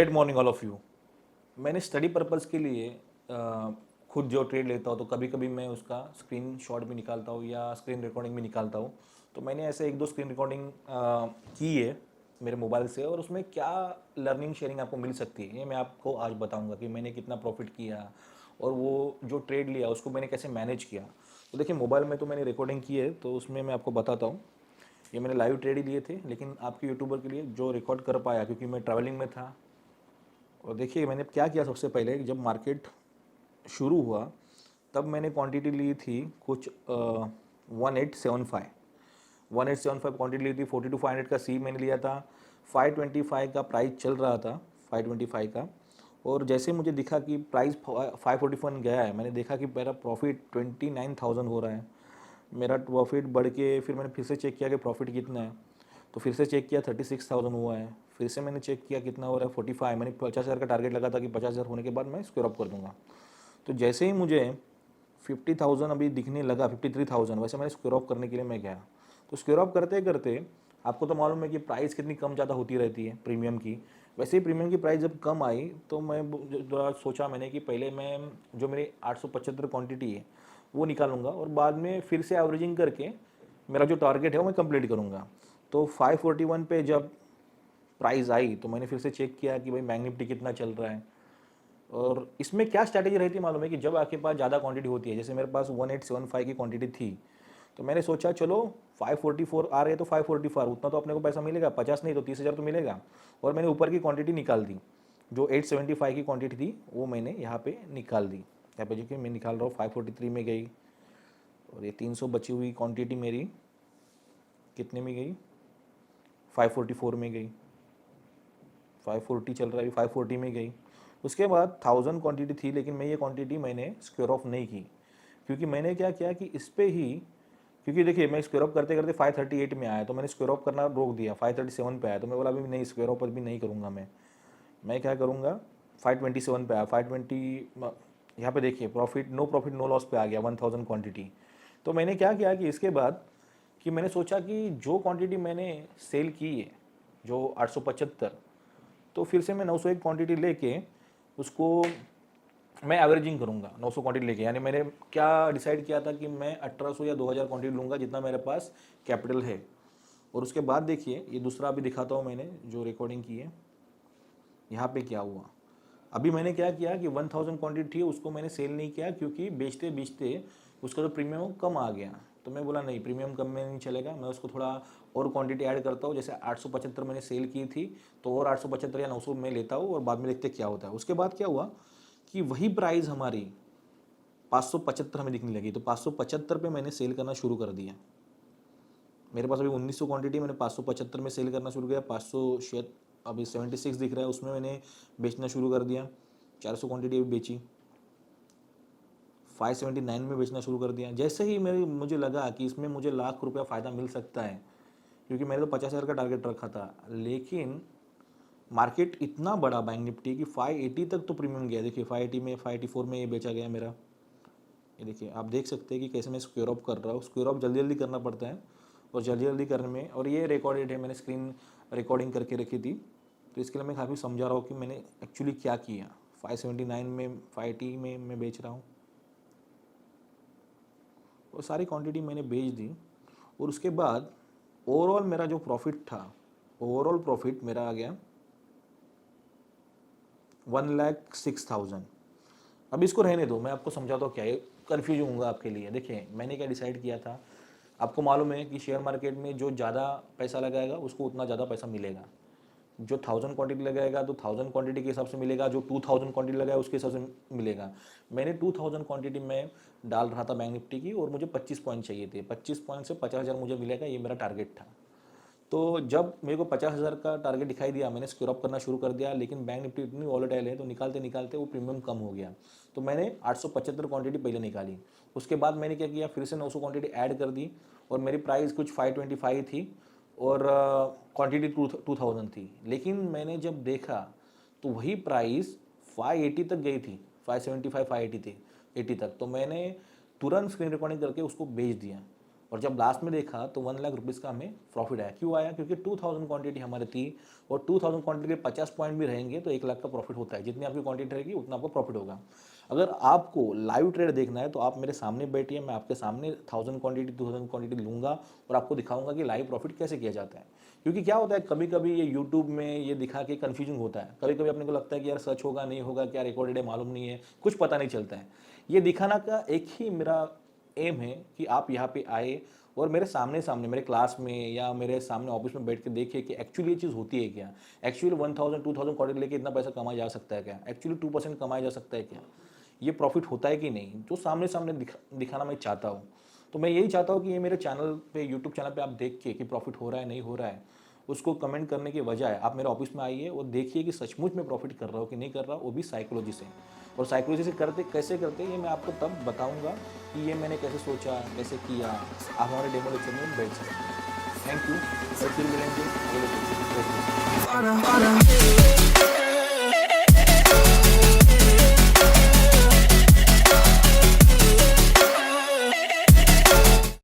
Great morning all of you. मैंने study purpose के लिए खुद जो ट्रेड लेता हूँ तो कभी कभी मैं उसका स्क्रीन शॉट भी निकालता हूँ या स्क्रीन रिकॉर्डिंग भी निकालता हूँ। तो मैंने ऐसे एक दो स्क्रीन रिकॉर्डिंग की है मेरे मोबाइल से, और उसमें क्या लर्निंग शेयरिंग आपको मिल सकती है ये मैं आपको आज बताऊंगा कि मैंने कितना प्रॉफिट किया और वो जो ट्रेड लिया उसको मैंने कैसे मैनेज किया। तो देखिए, मोबाइल में तो मैंने रिकॉर्डिंग की है, तो उसमें मैं आपको बताता हूँ। ये मैंने लाइव ट्रेड ही लिए थे, लेकिन आपके यूट्यूबर के लिए जो रिकॉर्ड कर पाया, क्योंकि मैं ट्रैवलिंग में था। और देखिए मैंने क्या किया, सबसे पहले जब मार्केट शुरू हुआ तब मैंने क्वांटिटी ली थी कुछ 1875 क्वांटिटी ली थी। 42,500 का सी मैंने लिया था। 525 का प्राइस चल रहा था, 525 का। और जैसे मुझे दिखा कि प्राइस 541 गया है, मैंने देखा कि मेरा प्रॉफिट 29,000 हो रहा है। मेरा प्रॉफिट बढ़ के फिर मैंने फिर से चेक किया कि प्रॉफिट कितना है, तो फिर से चेक किया 36,000 हुआ है। फिर से मैंने चेक किया कितना हो रहा है, 45। मैंने 50,000 का टारगेट लगा था कि 50,000 होने के बाद मैं स्क्वायर अप कर दूंगा। तो जैसे ही मुझे 50,000 अभी दिखने लगा, 53,000, वैसे मैंने स्क्वायर अप करने के लिए मैं गया। तो स्क्वायर अप करते करते आपको तो मालूम है कि प्राइस कितनी कम ज़्यादा होती रहती है प्रीमियम की। वैसे ही प्रीमियम की प्राइस जब कम आई तो मैं थोड़ा सोचा मैंने कि पहले मैं जो मेरी 875 क्वांटिटी है वो निकालूंगा और बाद में फिर से एवरेजिंग करके मेरा जो टारगेट है वो मैं कंप्लीट करूँगा। तो 541 पे जब प्राइस आई तो मैंने फिर से चेक किया कि भाई बैंक निफ्टी कितना चल रहा है। और इसमें क्या स्ट्रैटेजी रहती है मालूम है कि जब आपके पास ज़्यादा क्वांटिटी होती है, जैसे मेरे पास 1875 की क्वांटिटी थी, तो मैंने सोचा चलो 544 आ रहे हैं तो 544 उतना तो अपने को पैसा मिलेगा, 50 नहीं तो 30,000 तो मिलेगा। और मैंने ऊपर की क्वांटिटी निकाल दी, जो 875 की क्वांटिटी थी वो मैंने यहाँ पे निकाल दी। यहाँ पे देखिए मैं निकाल रहा हूँ, 543 में गई। और ये 300 बची हुई क्वांटिटी मेरी कितने में गई, 544 में गई। 540 चल रहा है, 540 में गई। उसके बाद 1000 क्वांटिटी थी, लेकिन मैं ये क्वांटिटी मैंने स्क्वायर ऑफ नहीं की, क्योंकि मैंने क्या किया कि इस पे ही, क्योंकि देखिए मैं स्क्वायर ऑफ करते करते 538 में आया तो मैंने स्क्वायर ऑफ करना रोक दिया। 537 पे आया तो मैं बोला अभी नहीं, स्क्वायर ऑफ भी नहीं करूँगा मैं क्या करूँगा। 527 पे आया, 520 यहाँ पे देखिए प्रॉफिट नो लॉस पे आ गया 1000 क्वांटिटी। तो मैंने क्या किया कि इसके बाद कि मैंने सोचा कि जो क्वांटिटी मैंने सेल की है, जो 875, तो फिर से मैं 901 क्वांटिटी लेके उसको मैं एवरेजिंग करूँगा 900 क्वांटिटी लेके। यानी मैंने क्या डिसाइड किया था कि मैं 1800 या 2000 क्वांटिटी लूँगा, जितना मेरे पास कैपिटल है। और उसके बाद देखिए ये दूसरा भी दिखाता हूँ मैंने जो रिकॉर्डिंग की है। यहाँ पे क्या हुआ, अभी मैंने क्या किया कि 1000 क्वांटिटी थी उसको मैंने सेल नहीं किया, क्योंकि बेचते बेचते उसका जो प्रीमियम कम आ गया। तो मैं बोला नहीं, प्रीमियम कम में नहीं चलेगा, मैं उसको थोड़ा और क्वांटिटी ऐड करता हूँ। जैसे 875 मैंने सेल की थी, तो और 875 या 900 में लेता हूँ और बाद में देखते क्या होता है। उसके बाद क्या हुआ कि वही प्राइस हमारी 575 हमें दिखने लगी, तो 575 पे मैंने सेल करना शुरू कर दिया। मेरे पास अभी 1900 क्वांटिटी, मैंने 575 में सेल करना शुरू किया। 500 शेयर अभी 76 दिख रहा है, उसमें मैंने बेचना शुरू कर दिया। 400 क्वांटिटी अभी बेची, 579 में बेचना शुरू कर दिया। जैसे ही मुझे लगा कि इसमें मुझे लाख रुपया फ़ायदा मिल सकता है, क्योंकि मैंने तो 50,000 का टारगेट रखा था, लेकिन मार्केट इतना बड़ा बैंक निफ्टी कि 580 तक तो प्रीमियम गया। देखिए 580 में, 584 में ये बेचा गया मेरा। ये देखिए आप देख सकते हैं कि कैसे मैं स्क्वायर ऑफ कर रहा हूँ। स्क्वायर ऑफ जल्दी जल्दी करना पड़ता है, और जल्दी जल्दी करने में, और ये रिकॉर्डेड है, मैंने स्क्रीन रिकॉर्डिंग करके रखी थी। तो इसके लिए मैं काफ़ी समझा रहा हूँ कि मैंने एक्चुअली क्या किया। 579 में, 580 में मैं बेच रहा हूँ, और सारी क्वांटिटी मैंने बेच दी। और उसके बाद ओवरऑल मेरा जो प्रॉफिट था, ओवरऑल प्रॉफिट मेरा आ गया 1,06,000। अब इसको रहने दो, मैं आपको समझाता हूँ क्या है, कन्फ्यूज होऊंगा आपके लिए। देखिए मैंने क्या डिसाइड किया था, आपको मालूम है कि शेयर मार्केट में जो ज़्यादा पैसा लगाएगा उसको उतना ज़्यादा पैसा मिलेगा। जो 1000 क्वांटिटी लगाएगा तो 1000 क्वांटिटी के हिसाब से मिलेगा, जो 2000 क्वांटिटी लगाएगा उसके हिसाब से मिलेगा। मैंने 2000 क्वांटिटी में डाल रहा था बैंक निफ्टी की, और मुझे 25 पॉइंट चाहिए थे। 25 पॉइंट से 50,000 मुझे मिलेगा, ये मेरा टारगेट था। तो जब मेरे को 50,000 का टारगेट दिखाई दिया, मैंने स्क्वायर अप करना शुरू कर दिया, लेकिन बैंक निफ्टी इतनी वॉलेटाइल है तो निकालते निकालते वो प्रीमियम कम हो गया। तो मैंने 875 क्वांटिटी पहले निकाली। उसके बाद मैंने क्या किया, फिर से 900 क्वांटिटी ऐड कर दी, और मेरी प्राइस कुछ 525 थी, और क्वांटिटी 2000 थी। लेकिन मैंने जब देखा तो वही प्राइस 580 तक गई थी, 575 580 थी, 80 तक। तो मैंने तुरंत स्क्रीन रिकॉर्डिंग करके उसको बेच दिया। और जब लास्ट में देखा तो 1 लाख रुपीज़ का हमें प्रॉफिट आया। क्यों आया? क्योंकि 2000 क्वांटिटी हमारी थी और 2000 क्वांटिटी के 50 पॉइंट भी रहेंगे तो 1 लाख का प्रॉफिट होता है। जितनी आपकी क्वांटिटी रहेगी उतना आपको प्रॉफिट होगा। अगर आपको लाइव ट्रेड देखना है तो आप मेरे सामने बैठिए, मैं आपके सामने 1000 क्वांटिटी 2000 क्वांटिटी लूँगा और आपको दिखाऊंगा कि लाइव प्रॉफिट कैसे किया जाता है। क्योंकि क्या होता है, कभी कभी ये यूट्यूब में ये दिखा के कन्फ्यूजन होता है। कभी कभी अपने को लगता है कि यार सच होगा नहीं होगा, क्या रिकॉर्डेड है मालूम नहीं है, कुछ पता नहीं चलता है। ये दिखाना का एक ही मेरा एम है कि आप यहाँ पे आए और मेरे सामने सामने मेरे क्लास में या मेरे सामने ऑफिस में बैठ के देखिए कि एक्चुअली ये चीज़ होती है क्या। एक्चुअली 1000 2000 क्वार्टर लेके इतना पैसा कमाया जा सकता है क्या? एक्चुअली 2% कमाया जा सकता है क्या? ये प्रॉफिट होता है कि नहीं, जो सामने सामने दिखाना मैं चाहता हूँ। तो मैं यही चाहता हूँ कि ये मेरे चैनल पे, यूट्यूब चैनल पे आप देख के कि प्रॉफिट हो रहा है नहीं हो रहा है, उसको कमेंट करने के बजाय आप मेरे ऑफिस में आइए और देखिए कि सचमुच में प्रॉफिट कर रहा हो कि नहीं कर रहा, वो भी साइकोलॉजी से। और साइकोलॉजी से करते कैसे करते ये मैं आपको तब बताऊंगा कि ये मैंने कैसे सोचा, कैसे किया। आप हमारे डेमो लेक्चर में बैठ सकते हैं। Thank you. फिर मिलेंगे अगले